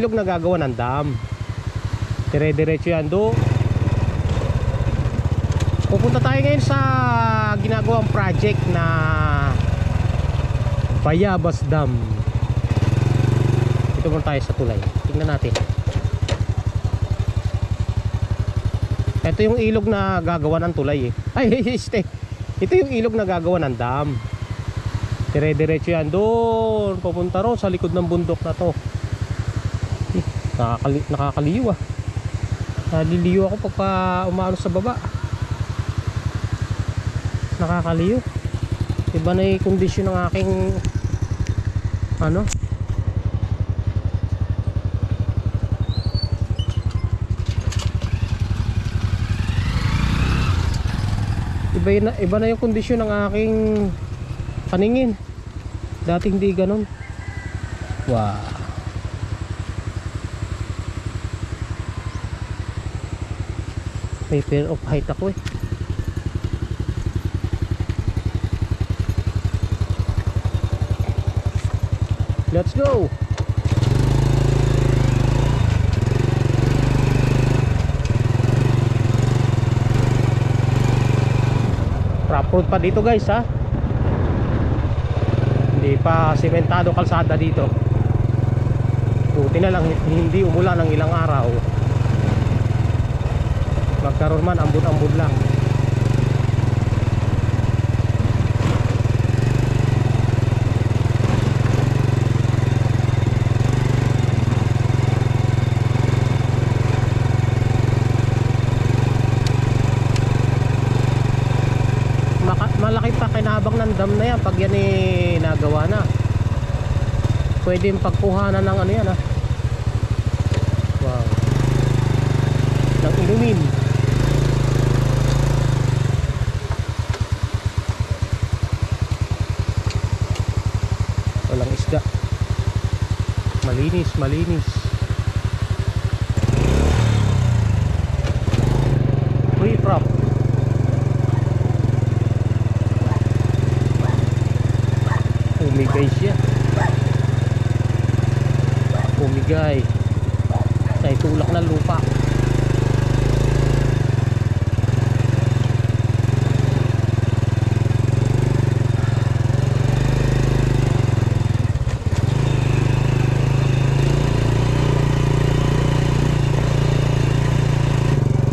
ilog na gagawa ng dam. Dire-diretso yan do. Pupunta tayo ngayon sa ginagawang project na Bayabas Dam. Ito muna tayo sa tulay. Tingnan natin. Ito yung ilog na gagawa ng tulay eh. Ay, ito yung ilog na gagawa ng dam. Dire-diretso yan doon. Papunta ron sa likod ng bundok na to. Nakakaliw ah. Naliliw ako pagka umaano sa baba. Nakakaliw. Iba na yung kondisyon ng aking ano. Iba na yung kondisyon ng aking paningin. Dati hindi ganun. Wow. May fear of height ako eh. Let's go. Rough road pa dito guys ha. Hindi pa sementado kalsada dito. Buti na lang hindi umulan ng ilang araw. Magkaroon man ambon-ambon lang. Malaki pa kinabang ng dam na yan pag yan eh nagawa na. Pwede yung pagkuhanan ng ano yan ha. Wow. Ng inumin. Walang isda. Malinis, malinis. Free crop. Pumigay siya. Pumigay sa itulak ng lupa.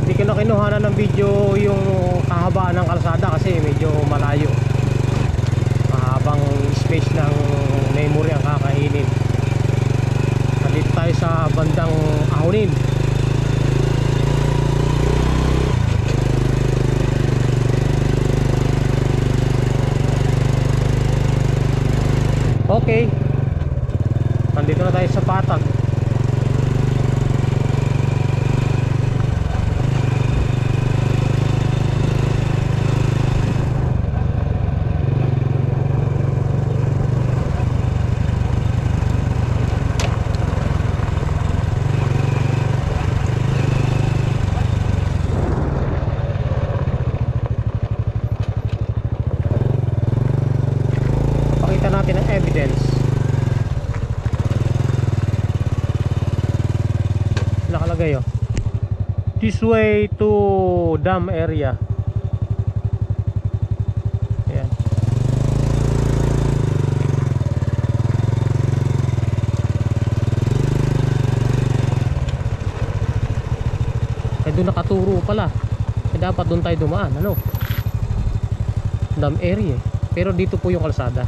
Hindi ko na kinuhanan ng video yung kahabaan ng kalsada kasi medyo malayo. Mahabang space ng memory ang kakainin. Nandito tayo sa bandang Ahonin. Okay. Nandito na tayo sa Patag. Natin ang evidence. Nakalagay oh. This way to dam area. Ayan. Eh doon nakaturo pala. Eh dapat doon tayo dumaan, ano? Dam area. Pero dito po yung kalsada.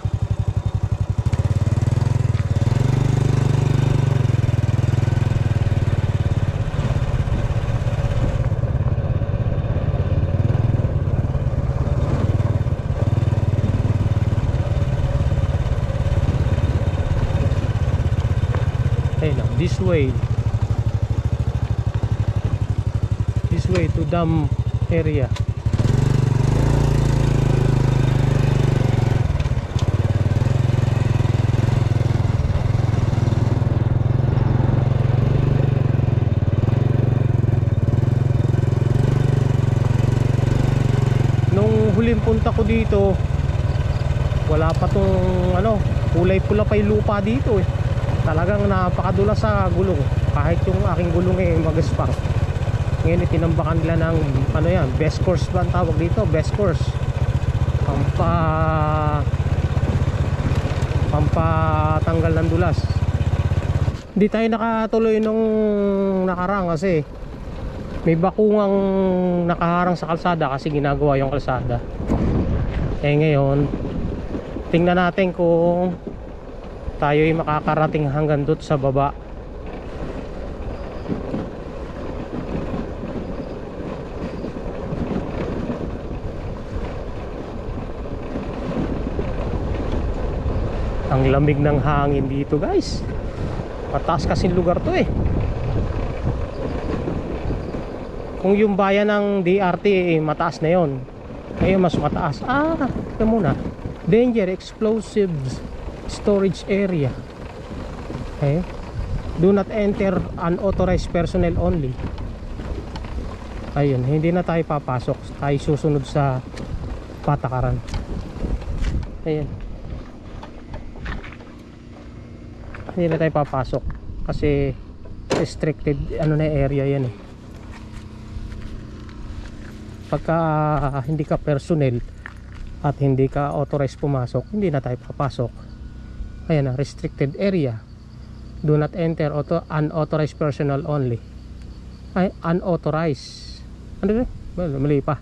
This way to dam area. Nung huling punta ko dito, wala pa tong ano, kulay pula pa yung lupa dito eh. Talagang napakadulas sa gulong. Kahit yung aking gulong magaspang. Ngayon tinambakan nila ng ano yan, best course ba ang tawag dito? Best course. Pampatanggal ng dulas. Hindi tayo nakatuloy nung nakarang kasi may bakungang nakaharang sa kalsada kasi ginagawa yung kalsada. Eh ngayon tingnan natin kung tayo'y makakarating hanggang doon sa baba. Ang lamig ng hangin dito guys. Mataas kasing lugar to eh. Kung yung bayan ng DRT mataas na yon, ngayon mas mataas. Ito muna, danger explosives storage area. Okay, do not enter unauthorized personnel only. Ayun, hindi na tayo papasok, tayo susunod sa patakaran. Ayun, hindi na tayo papasok kasi restricted ano na area yan eh. Pagka hindi ka personnel at hindi ka authorized pumasok, hindi na tayo papasok. Ayan na, restricted area. Do not enter unauthorized personnel only. Ay, unauthorized. Ano ba? Well, mali pa.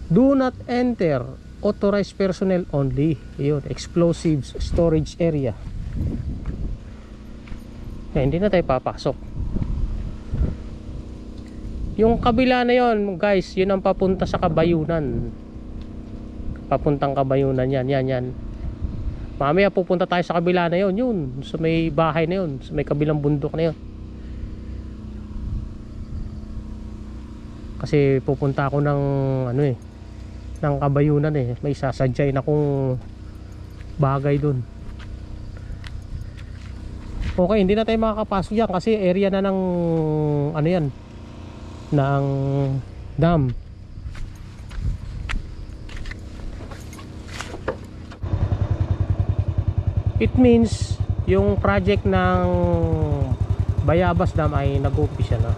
Do not enter authorized personnel only. Yun, explosives storage area. Ayan, hindi na tayo papasok. Yung kabila na yon guys, yun ang papunta sa Kabayunan. Papuntang Kabayunan yan, yan. Mamaya pupunta tayo sa kabila na yon, yun. Sa may bahay na yun, sa may kabilang bundok na yun. Kasi pupunta ako ng ano eh, ng Kabayunan eh. May sasadyay na kung bagay dun. Okay, hindi na tayo makakapasok yan kasi area na ng ano yan, ng dam. It means yung project ng Bayabas Dam ay nag-uumpisa na.